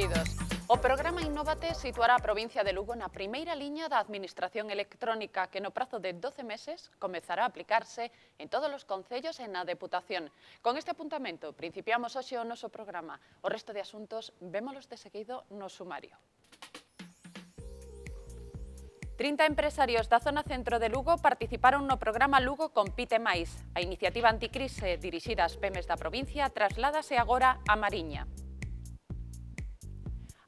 benvidos. O programa Innóvate situará a provincia de Lugo na primeira liña da administración electrónica que no prazo de 12 meses comezará a aplicarse en todos os concellos e na Deputación. Con este apuntamento principiamos hoxe o noso programa. O resto de asuntos vémolos de seguido no sumario. 30 empresarios da zona centro de Lugo participaron no programa Lugo Compite Máis. A iniciativa anticrise dirixida ás PEMES da provincia trasládase agora a Mariña.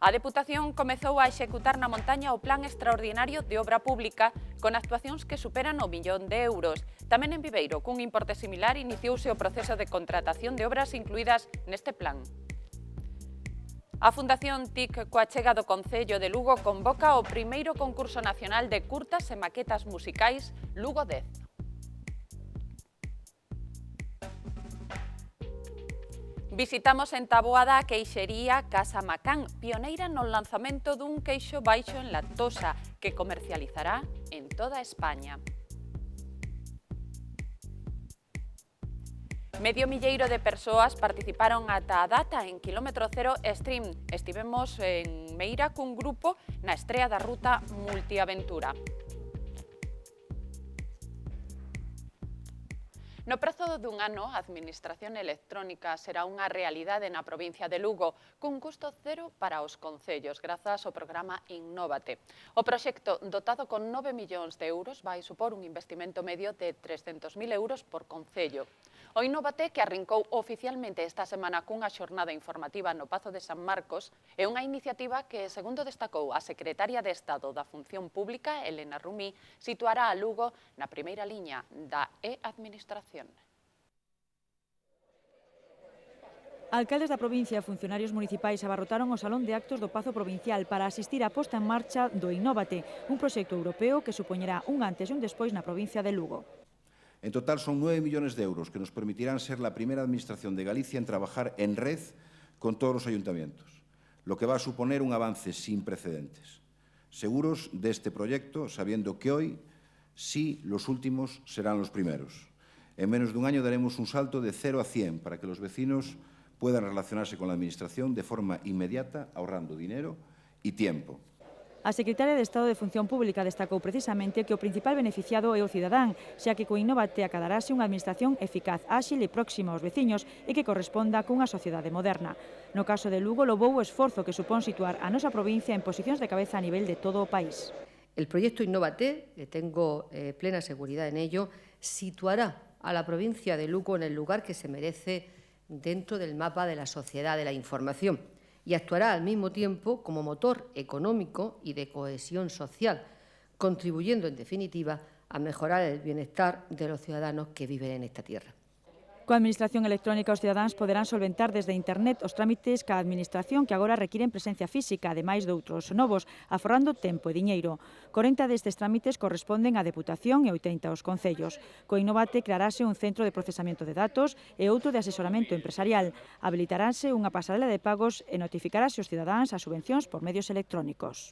A Deputación comezou a executar na montaña o Plan Extraordinario de Obra Pública con actuacións que superan o 1.000.000 de euros. Tamén en Viveiro, cun importe similar, iniciouse o proceso de contratación de obras incluídas neste plan. A Fundación TIC, coa chega do Concello de Lugo, convoca o primeiro concurso nacional de curtas e maquetas musicais Lugo 10. Visitamos en Taboada a queixería Casa Macán, pioneira no lanzamento dun queixo baixo en lactosa que comercializará en toda España. Medio milleiro de persoas participaron ata a data en Kilómetro Cero Stream. Estivemos en Meira cun grupo na estrea da ruta Multiaventura. No prazo dun ano, a administración electrónica será unha realidade na provincia de Lugo, cun custo cero para os concellos, grazas ao programa Innóvate. O proxecto, dotado con 9 millóns de euros, vai supor un investimento medio de 300.000 euros por concello. O Innóvate, que arrincou oficialmente esta semana cunha xornada informativa no Pazo de San Marcos, é unha iniciativa que, segundo destacou a secretaria de Estado da Función Pública, Elena Rumí, situará a Lugo na primeira liña da e-administración. Alcaldes da provincia e funcionarios municipais abarrotaron o Salón de Actos do Pazo Provincial para asistir á posta en marcha do Innóvate, un proxecto europeo que supoñerá un antes e un despois na provincia de Lugo. En total son 9 millones de euros que nos permitirán ser la primera administración de Galicia en trabajar en red con todos los ayuntamientos, lo que va a suponer un avance sin precedentes. Seguros de este proyecto, sabiendo que hoy sí los últimos serán los primeros. En menos de un año daremos un salto de 0 a 100 para que los vecinos puedan relacionarse con la Administración de forma inmediata, ahorrando dinero y tiempo. A secretaria de Estado de Función Pública destacou precisamente que o principal beneficiado é o cidadán, xa que co Innóvate acadarase unha administración eficaz, áxil e próxima aos veciños e que corresponda cunha sociedade moderna. No caso de Lugo, louvou o esforzo que supón situar a nosa provincia en posicións de cabeza a nivel de todo o país. El proyecto Innóvate, que tengo plena seguridad en ello, situará a la provincia de Lugo en el lugar que se merece dentro del mapa de la sociedad de la información y actuará al mismo tiempo como motor económico y de cohesión social, contribuyendo, en definitiva, a mejorar el bienestar de los ciudadanos que viven en esta tierra. Coa Administración electrónica, os cidadáns poderán solventar desde internet os trámites ca Administración que agora requiren presencia física, ademais de outros novos, aforrando tempo e diñeiro. 40 destes trámites corresponden á Deputación e 80 aos concellos. Co Innóvate crearase un centro de procesamento de datos e outro de asesoramento empresarial. Habilitarase unha pasarela de pagos e notificarase aos cidadáns as subvencións por medios electrónicos.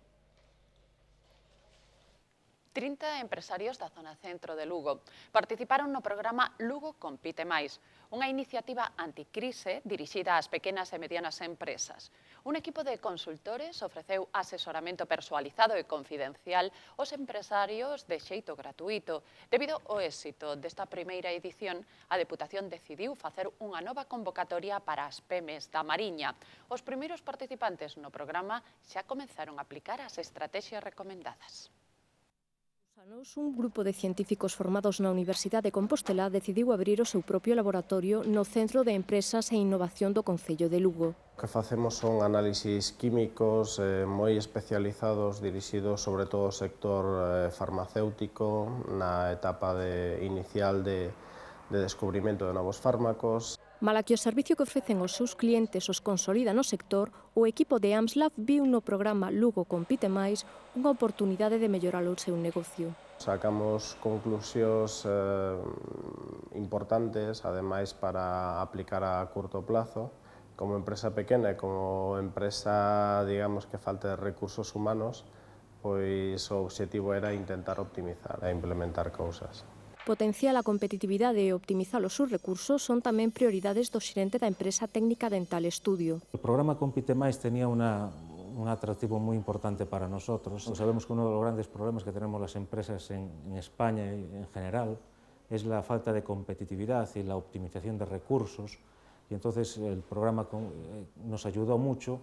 30 empresarios da zona centro de Lugo participaron no programa Lugo Compite Máis, unha iniciativa anticrise dirixida ás pequenas e medianas empresas. Un equipo de consultores ofreceu asesoramento persoalizado e confidencial aos empresarios de xeito gratuito. Debido ao éxito desta primeira edición, a Deputación decidiu facer unha nova convocatoria para as PEMES da Mariña. Os primeiros participantes no programa xa comenzaron a aplicar as estrategias recomendadas. Un grupo de científicos formados na Universidade de Compostela decidiu abrir o seu propio laboratorio no Centro de Empresas e Innovación do Concello de Lugo. O que facemos son análisis químicos moi especializados dirixidos sobre todo ao sector farmacéutico na etapa inicial de descubrimento de novos fármacos. Mala que o servicio que ofrecen os seus clientes os consolida no sector, o equipo de AMSLab viu no programa Lugo Compite Máis unha oportunidade de mellorar o seu negocio. Sacamos conclusións importantes, ademais para aplicar a curto plazo. Como empresa pequena e como empresa, digamos, que falta de recursos humanos, pois o obxectivo era intentar optimizar e implementar cousas. Potenciar a competitividade e optimizar os seus recursos son tamén prioridades do xerente da empresa técnica Dental Estudio. El programa Compite Máis tenía un atractivo muy importante para nosotros. Sabemos que uno de los grandes problemas que tenemos las empresas en España y en general es la falta de competitividad y la optimización de recursos, y entonces el programa nos ayudó mucho.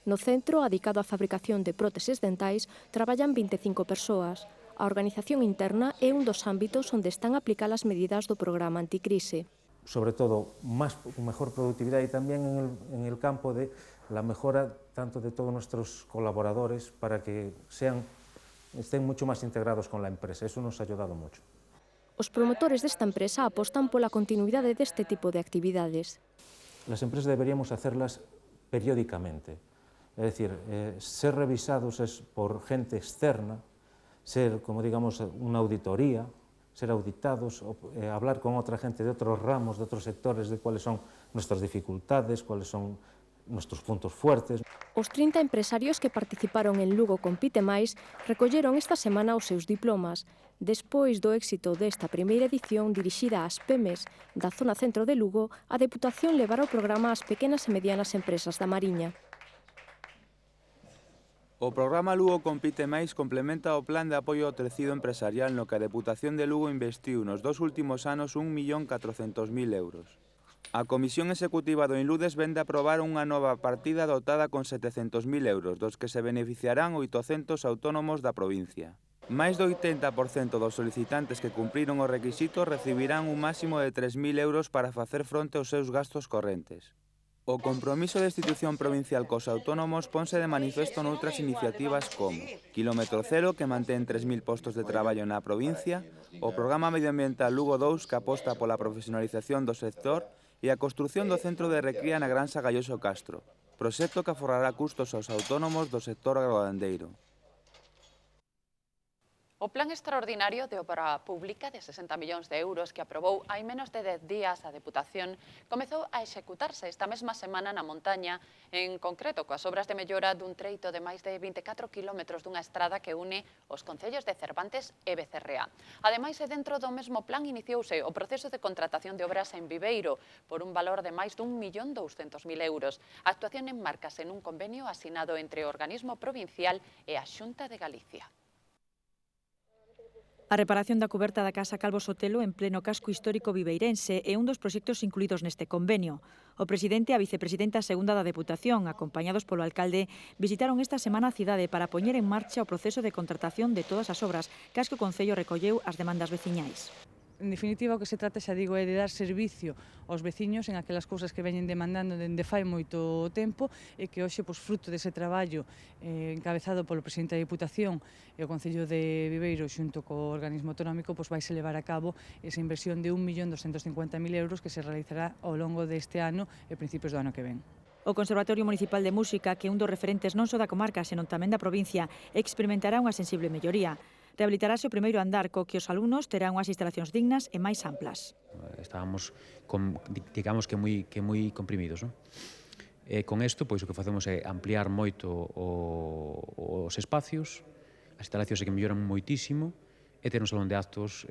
No centro, dedicado á fabricación de próteses dentais, traballan 25 persoas. A organización interna é un dos ámbitos onde están aplicadas as medidas do programa anticrise. Sobre todo, mejor productividad y también en el campo de la mejora tanto de todos nuestros colaboradores para que estén mucho más integrados con la empresa. Eso nos ha ayudado mucho. Os promotores desta empresa apostan pola continuidade deste tipo de actividades. Las empresas deberíamos hacerlas periódicamente, es decir, ser revisados por gente externa, ser, como digamos, una auditoría, ser auditados, hablar con otra gente de otros ramos, de otros sectores, de cuáles son nuestras dificultades, cuáles son nuestros puntos fuertes. Os 30 empresarios que participaron en Lugo Compite Máis recolleron esta semana os seus diplomas. Despois do éxito desta primeira edición dirixida ás PEMES da zona centro de Lugo, a Deputación levará o programa ás pequenas e medianas empresas da Mariña. O programa Lugo Compite Máis complementa o plan de apoio ao tecido empresarial no que a Deputación de Lugo investiu nos 2 últimos anos 1.400.000 euros. A Comisión Executiva do Inludes vende a aprobar unha nova partida dotada con 700.000 euros, dos que se beneficiarán 800 autónomos da provincia. Máis do 80% dos solicitantes que cumpriron os requisitos recibirán un máximo de 3.000 euros para facer fronte aos seus gastos correntes. O compromiso de institución provincial cos autónomos ponse de manifesto noutras iniciativas como Kilómetro Cero, que mantén 3.000 postos de traballo na provincia, o Programa Medioambiental Lugo 2, que aposta pola profesionalización do sector, e a construción do centro de recría na Granxa Galloso Castro, proxecto que aforrará custos aos autónomos do sector agrogandeiro. O Plan Extraordinario de Obra Pública de 60 millóns de euros que aprobou hai menos de 10 días a Deputación comezou a executarse esta mesma semana na montaña, en concreto coas obras de mellora dun treito de máis de 24 kilómetros dunha estrada que une os concellos de Cervantes e Becerreá. Ademais, dentro do mesmo plan iniciouse o proceso de contratación de obras en Viveiro por un valor de máis dun 1.200.000 euros. A actuación enmárcase nun convenio asinado entre o organismo provincial e a Xunta de Galicia. A reparación da cuberta da Casa Calvo Sotelo en pleno casco histórico viveirense é un dos proxectos incluídos neste convenio. O presidente e a vicepresidenta segunda da Deputación, acompañados polo alcalde, visitaron esta semana a cidade para poñer en marcha o proceso de contratación de todas as obras que o Concello recolleu as demandas veciñais. En definitiva, o que se trata, xa digo, é de dar servicio aos veciños en aquelas cousas que veñen demandando dende fai moito tempo e que hoxe, fruto dese traballo encabezado polo presidente da Diputación e o Concello de Viveiro xunto co organismo autonómico, vaise levar a cabo esa inversión de 1.250.000 euros que se realizará ao longo deste ano e principios do ano que ven. O Conservatorio Municipal de Música, que é un dos referentes non só da comarca, senón tamén da provincia, experimentará unha sensible melloría. Rehabilitarase o primeiro andar, co que os alumnos terán unhas instalacións dignas e máis amplas. Estábamos, digamos que moi comprimidos, non? Con isto, o que facemos é ampliar moito os espacios, as instalacións que melloran moitísimo, e ter un salón de actos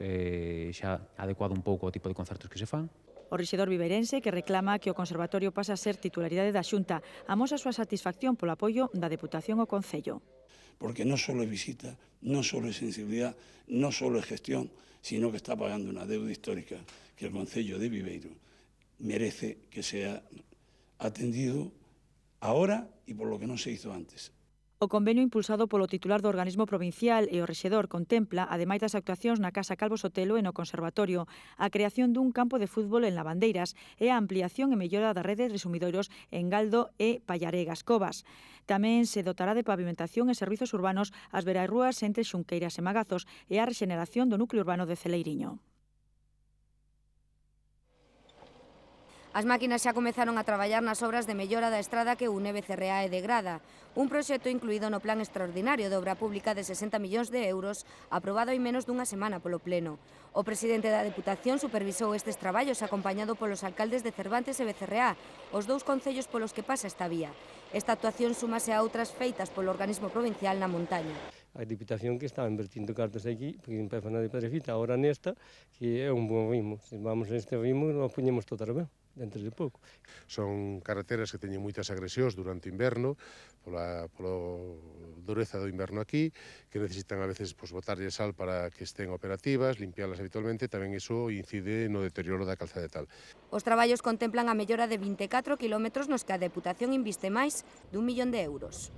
xa adecuado un pouco ao tipo de concertos que se fan. O rexedor viveirense, que reclama que o Conservatorio pasa a ser titularidade da Xunta, amosa a súa satisfacción polo apoio da Deputación ao Concello. Porque no solo es visita, no solo es sensibilidad, no solo es gestión, sino que está pagando una deuda histórica que el Concello de Viveiro merece que sea atendido ahora y por lo que no se hizo antes. O convenio impulsado polo titular do organismo provincial e o rexedor contempla, ademais das actuacións na Casa Calvo Sotelo e no Conservatorio, a creación dun campo de fútbol en Lavandeiras e a ampliación e mellora da rede de resumidoiros en Galdo e Pallaregas Covas. Tamén se dotará de pavimentación e servizos urbanos as beirarrúas entre Xunqueiras e Magazos e a rexeneración do núcleo urbano de Celeiriño. As máquinas xa comezaron a traballar nas obras de mellora da estrada que une Becerreá e de Grada, un proxecto incluído no Plan Extraordinario de Obra Pública de 60 millóns de euros aprobado hai menos dunha semana polo Pleno. O presidente da Deputación supervisou estes traballos acompañado polos alcaldes de Cervantes e Becerreá, os dous concellos polos que pasa esta vía. Esta actuación súmase a outras feitas polo organismo provincial na montaña. a Diputación que estaba invertindo cartos aquí, porque empeza na de Pedrefita, agora nesta, que é un bom ritmo. Se vamos neste ritmo, nos poñemos todas ben, dentro de pouco. Son carreteras que teñen moitas agresións durante o inverno, pola dureza do inverno aquí, que necesitan a veces botarlle sal para que estén operativas, limpiálas habitualmente, tamén iso incide no deterioro da calzada e tal. Os traballos contemplan a mellora de 24 kilómetros nos que a Deputación inviste máis d'1 millón de euros.